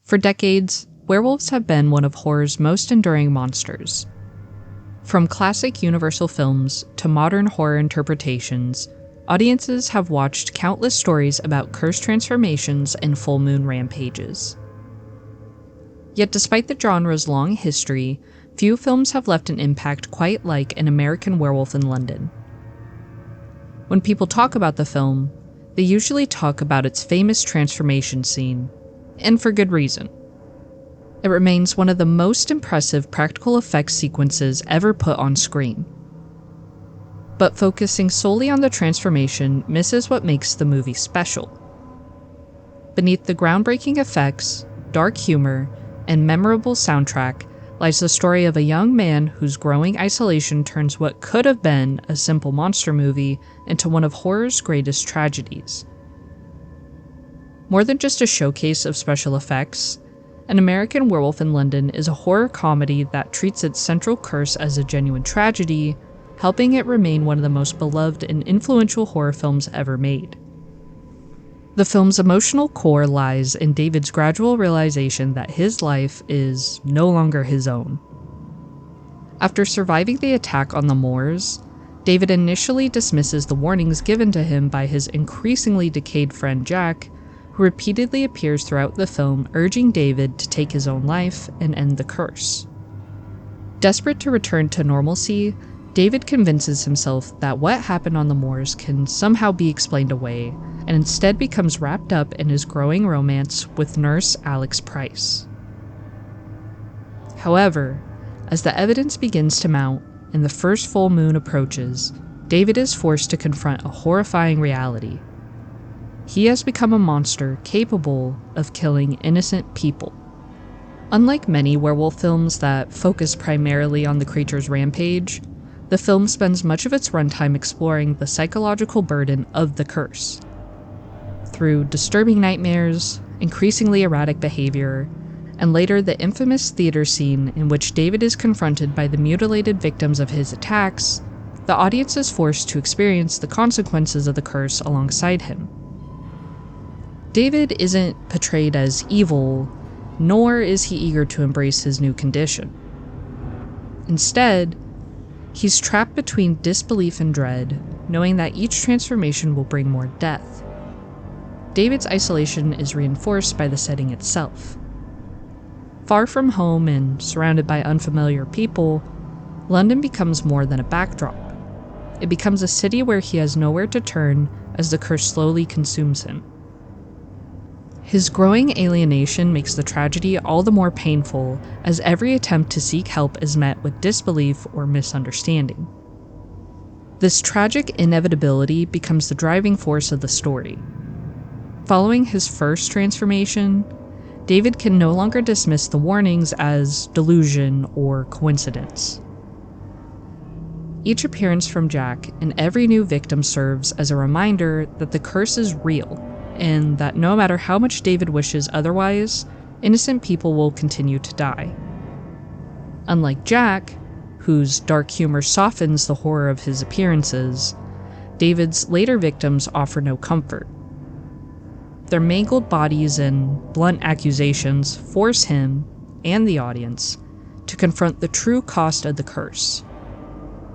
For decades, werewolves have been one of horror's most enduring monsters. From classic Universal films to modern horror interpretations, audiences have watched countless stories about cursed transformations and full moon rampages. Yet despite the genre's long history, few films have left an impact quite like An American Werewolf in London. When people talk about the film, they usually talk about its famous transformation scene, and for good reason. It remains one of the most impressive practical effects sequences ever put on screen. But focusing solely on the transformation misses what makes the movie special. Beneath the groundbreaking effects, dark humor, and memorable soundtrack lies the story of a young man whose growing isolation turns what could have been a simple monster movie into one of horror's greatest tragedies. More than just a showcase of special effects, An American Werewolf in London is a horror comedy that treats its central curse as a genuine tragedy, helping it remain one of the most beloved and influential horror films ever made. The film's emotional core lies in David's gradual realization that his life is no longer his own. After surviving the attack on the moors, David initially dismisses the warnings given to him by his increasingly decayed friend Jack, who repeatedly appears throughout the film urging David to take his own life and end the curse. Desperate to return to normalcy, David convinces himself that what happened on the moors can somehow be explained away, and instead becomes wrapped up in his growing romance with nurse Alex Price. However, as the evidence begins to mount and the first full moon approaches, David is forced to confront a horrifying reality. He has become a monster capable of killing innocent people. Unlike many werewolf films that focus primarily on the creature's rampage, the film spends much of its runtime exploring the psychological burden of the curse. Through disturbing nightmares, increasingly erratic behavior, and later the infamous theater scene in which David is confronted by the mutilated victims of his attacks, the audience is forced to experience the consequences of the curse alongside him. David isn't portrayed as evil, nor is he eager to embrace his new condition. Instead, he's trapped between disbelief and dread, knowing that each transformation will bring more death. David's isolation is reinforced by the setting itself. Far from home and surrounded by unfamiliar people, London becomes more than a backdrop. It becomes a city where he has nowhere to turn as the curse slowly consumes him. His growing alienation makes the tragedy all the more painful, as every attempt to seek help is met with disbelief or misunderstanding. This tragic inevitability becomes the driving force of the story. Following his first transformation, David can no longer dismiss the warnings as delusion or coincidence. Each appearance from Jack and every new victim serves as a reminder that the curse is real, and that no matter how much David wishes otherwise, innocent people will continue to die. Unlike Jack, whose dark humor softens the horror of his appearances, David's later victims offer no comfort. Their mangled bodies and blunt accusations force him, and the audience, to confront the true cost of the curse.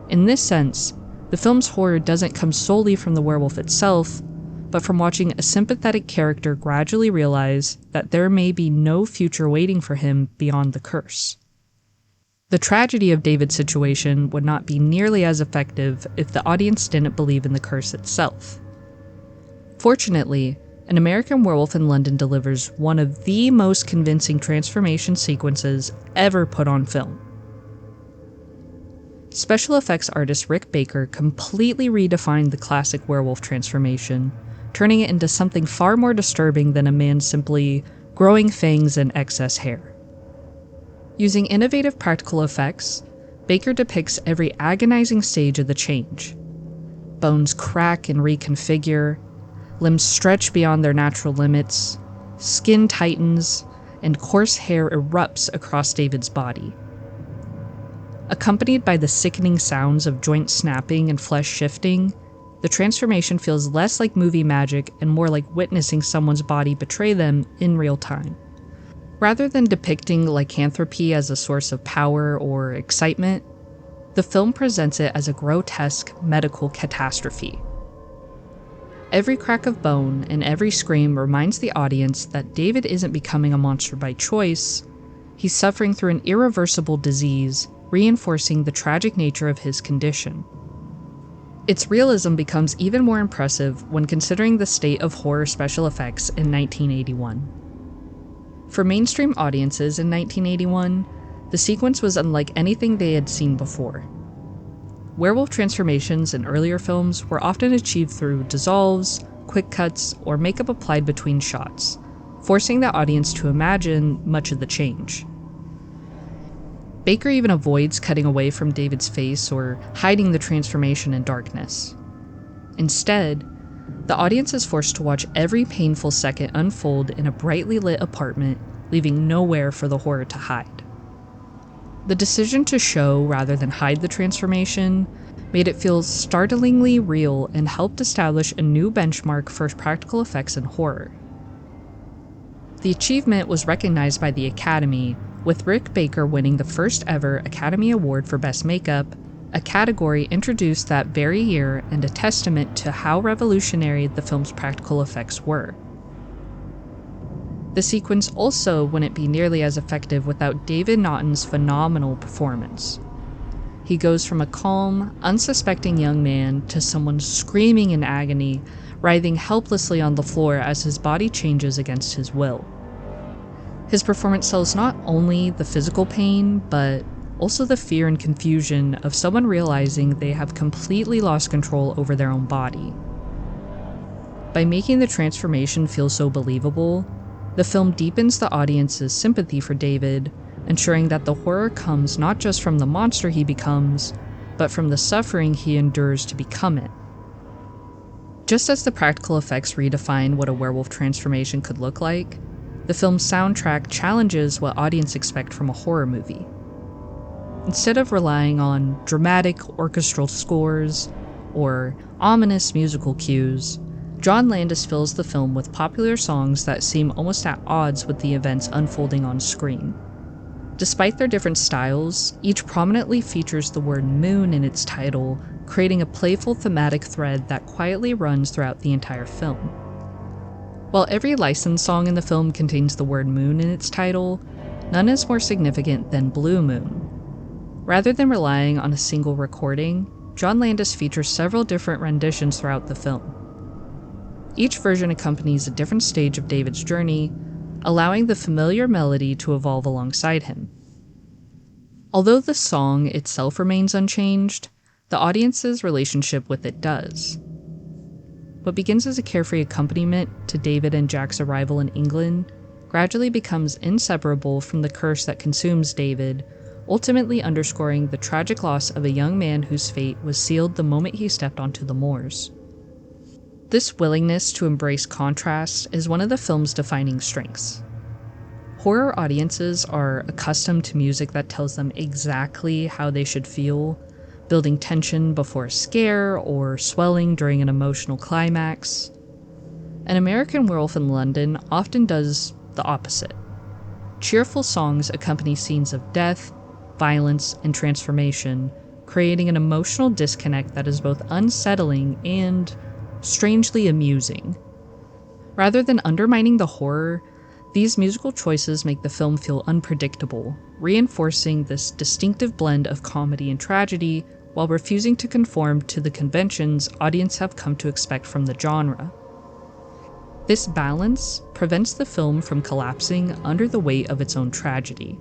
In this sense, the film's horror doesn't come solely from the werewolf itself, but from watching a sympathetic character gradually realize that there may be no future waiting for him beyond the curse. The tragedy of David's situation would not be nearly as effective if the audience didn't believe in the curse itself. Fortunately, An American Werewolf in London delivers one of the most convincing transformation sequences ever put on film. Special effects artist Rick Baker completely redefined the classic werewolf transformation, turning it into something far more disturbing than a man simply growing fangs and excess hair. Using innovative practical effects, Baker depicts every agonizing stage of the change. Bones crack and reconfigure, limbs stretch beyond their natural limits, skin tightens, and coarse hair erupts across David's body. Accompanied by the sickening sounds of joint snapping and flesh shifting, the transformation feels less like movie magic and more like witnessing someone's body betray them in real time. Rather than depicting lycanthropy as a source of power or excitement, the film presents it as a grotesque medical catastrophe. Every crack of bone and every scream reminds the audience that David isn't becoming a monster by choice. He's suffering through an irreversible disease, reinforcing the tragic nature of his condition. Its realism becomes even more impressive when considering the state of horror special effects in 1981. For mainstream audiences in 1981, the sequence was unlike anything they had seen before. Werewolf transformations in earlier films were often achieved through dissolves, quick cuts, or makeup applied between shots, forcing the audience to imagine much of the change. Baker even avoids cutting away from David's face or hiding the transformation in darkness. Instead, the audience is forced to watch every painful second unfold in a brightly lit apartment, leaving nowhere for the horror to hide. The decision to show rather than hide the transformation made it feel startlingly real and helped establish a new benchmark for practical effects in horror. The achievement was recognized by the Academy, with Rick Baker winning the first ever Academy Award for Best Makeup, a category introduced that very year and a testament to how revolutionary the film's practical effects were. The sequence also wouldn't be nearly as effective without David Naughton's phenomenal performance. He goes from a calm, unsuspecting young man to someone screaming in agony, writhing helplessly on the floor as his body changes against his will. His performance sells not only the physical pain, but also the fear and confusion of someone realizing they have completely lost control over their own body. By making the transformation feel so believable, the film deepens the audience's sympathy for David, ensuring that the horror comes not just from the monster he becomes, but from the suffering he endures to become it. Just as the practical effects redefine what a werewolf transformation could look like, the film's soundtrack challenges what audiences expect from a horror movie. Instead of relying on dramatic orchestral scores or ominous musical cues, John Landis fills the film with popular songs that seem almost at odds with the events unfolding on screen. Despite their different styles, each prominently features the word moon in its title, creating a playful thematic thread that quietly runs throughout the entire film. While every licensed song in the film contains the word moon in its title, none is more significant than Blue Moon. Rather than relying on a single recording, John Landis features several different renditions throughout the film. Each version accompanies a different stage of David's journey, allowing the familiar melody to evolve alongside him. Although the song itself remains unchanged, the audience's relationship with it does. What begins as a carefree accompaniment to David and Jack's arrival in England gradually becomes inseparable from the curse that consumes David, ultimately underscoring the tragic loss of a young man whose fate was sealed the moment he stepped onto the moors. This willingness to embrace contrast is one of the film's defining strengths. Horror audiences are accustomed to music that tells them exactly how they should feel, building tension before a scare or swelling during an emotional climax. An American Werewolf in London often does the opposite. Cheerful songs accompany scenes of death, violence, and transformation, creating an emotional disconnect that is both unsettling and strangely amusing. Rather than undermining the horror, these musical choices make the film feel unpredictable, reinforcing this distinctive blend of comedy and tragedy while refusing to conform to the conventions audiences have come to expect from the genre. This balance prevents the film from collapsing under the weight of its own tragedy.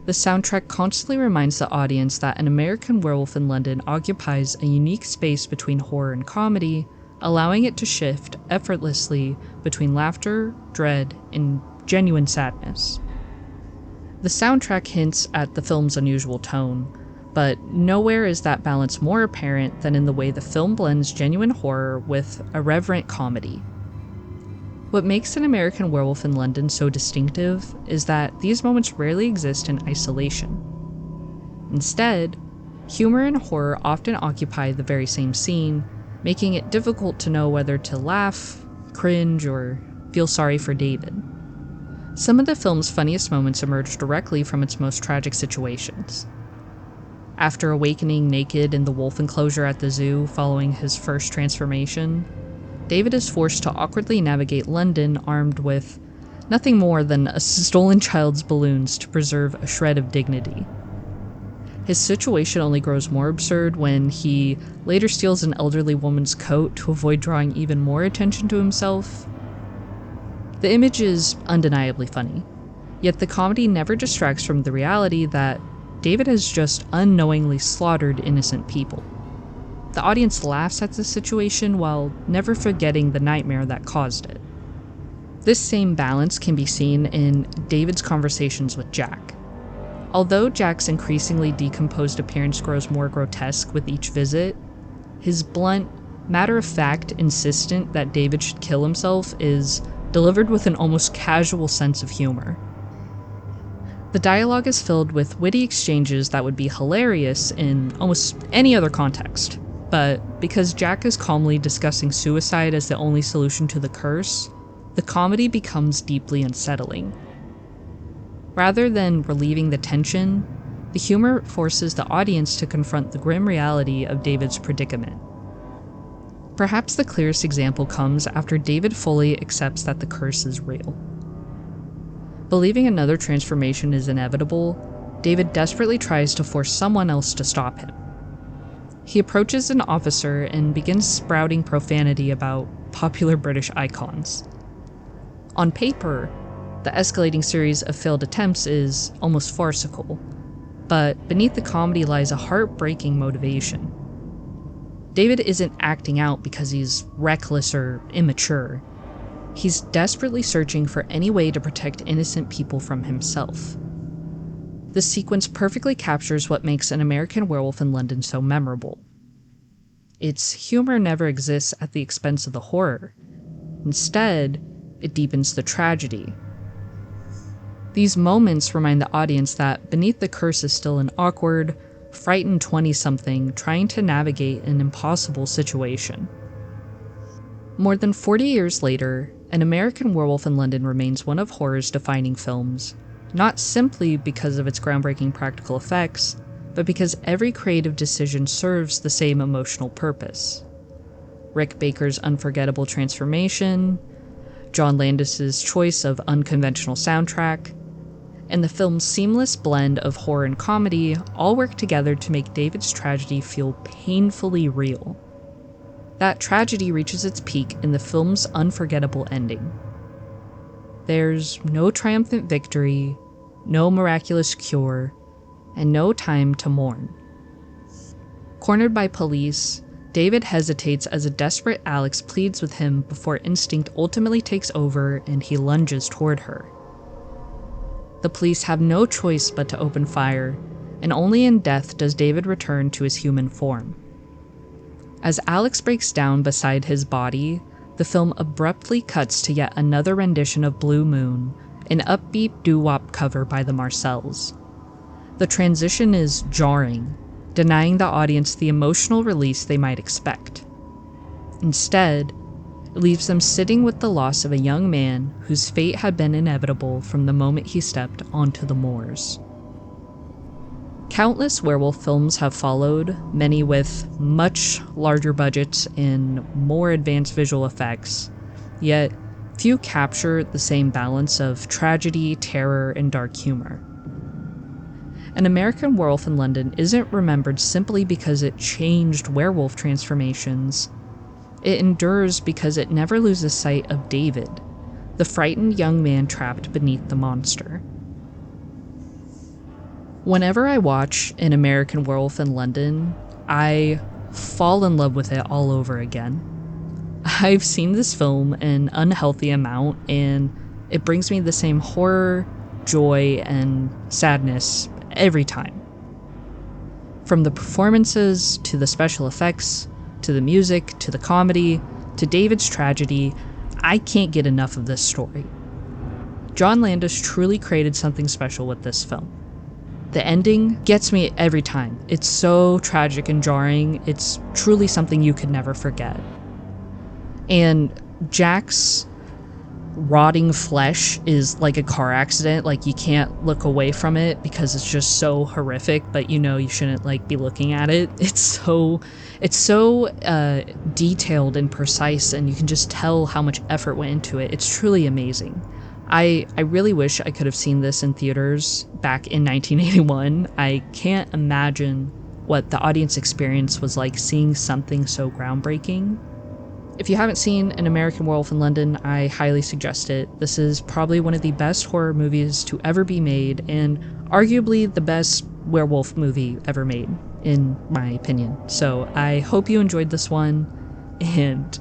The soundtrack constantly reminds the audience that An American Werewolf in London occupies a unique space between horror and comedy, allowing it to shift effortlessly between laughter, dread, and genuine sadness. The soundtrack hints at the film's unusual tone, but nowhere is that balance more apparent than in the way the film blends genuine horror with irreverent comedy. What makes An American Werewolf in London so distinctive is that these moments rarely exist in isolation. Instead, humor and horror often occupy the very same scene, making it difficult to know whether to laugh, cringe, or feel sorry for David. Some of the film's funniest moments emerge directly from its most tragic situations. After awakening naked in the wolf enclosure at the zoo following his first transformation, David is forced to awkwardly navigate London armed with nothing more than a stolen child's balloons to preserve a shred of dignity. His situation only grows more absurd when he later steals an elderly woman's coat to avoid drawing even more attention to himself. The image is undeniably funny, yet the comedy never distracts from the reality that David has just unknowingly slaughtered innocent people. The audience laughs at the situation while never forgetting the nightmare that caused it. This same balance can be seen in David's conversations with Jack. Although Jack's increasingly decomposed appearance grows more grotesque with each visit, his blunt, matter-of-fact insistence that David should kill himself is delivered with an almost casual sense of humor. The dialogue is filled with witty exchanges that would be hilarious in almost any other context, but because Jack is calmly discussing suicide as the only solution to the curse, the comedy becomes deeply unsettling. Rather than relieving the tension, the humor forces the audience to confront the grim reality of David's predicament. Perhaps the clearest example comes after David fully accepts that the curse is real. Believing another transformation is inevitable, David desperately tries to force someone else to stop him. He approaches an officer and begins spouting profanity about popular British icons. On paper, the escalating series of failed attempts is almost farcical, but beneath the comedy lies a heartbreaking motivation. David isn't acting out because he's reckless or immature. He's desperately searching for any way to protect innocent people from himself. This sequence perfectly captures what makes An American Werewolf in London so memorable. Its humor never exists at the expense of the horror. Instead, it deepens the tragedy. These moments remind the audience that beneath the curse is still an awkward, frightened 20-something trying to navigate an impossible situation. More than 40 years later, An American Werewolf in London remains one of horror's defining films, not simply because of its groundbreaking practical effects, but because every creative decision serves the same emotional purpose. Rick Baker's unforgettable transformation, John Landis's choice of unconventional soundtrack, and the film's seamless blend of horror and comedy all work together to make David's tragedy feel painfully real. That tragedy reaches its peak in the film's unforgettable ending. There's no triumphant victory, no miraculous cure, and no time to mourn. Cornered by police, David hesitates as a desperate Alex pleads with him before instinct ultimately takes over and he lunges toward her. The police have no choice but to open fire, and only in death does David return to his human form. As Alex breaks down beside his body, the film abruptly cuts to yet another rendition of Blue Moon, an upbeat doo-wop cover by the Marcells. The transition is jarring, denying the audience the emotional release they might expect. Instead, it leaves them sitting with the loss of a young man whose fate had been inevitable from the moment he stepped onto the moors. Countless werewolf films have followed, many with much larger budgets and more advanced visual effects, yet few capture the same balance of tragedy, terror, and dark humor. An American Werewolf in London isn't remembered simply because it changed werewolf transformations. It endures because it never loses sight of David, the frightened young man trapped beneath the monster. Whenever I watch An American Werewolf in London, I fall in love with it all over again. I've seen this film an unhealthy amount, and it brings me the same horror, joy, and sadness every time. From the performances, to the special effects, to the music, to the comedy, to David's tragedy, I can't get enough of this story. John Landis truly created something special with this film. The ending gets me every time. It's so tragic and jarring, it's truly something you could never forget. And Jack's rotting flesh is like a car accident. Like, you can't look away from it because it's just so horrific, but you know you shouldn't like be looking at it. It's so detailed and precise, and you can just tell how much effort went into it. It's truly amazing. I really wish I could have seen this in theaters back in 1981. I can't imagine what the audience experience was like seeing something so groundbreaking. If you haven't seen An American Werewolf in London, I highly suggest it. This is probably one of the best horror movies to ever be made, and arguably the best werewolf movie ever made, in my opinion. So I hope you enjoyed this one, and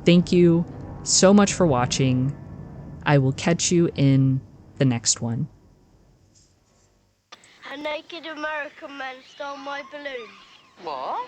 thank you so much for watching. I will catch you in the next one. A naked American man stole my balloon. What?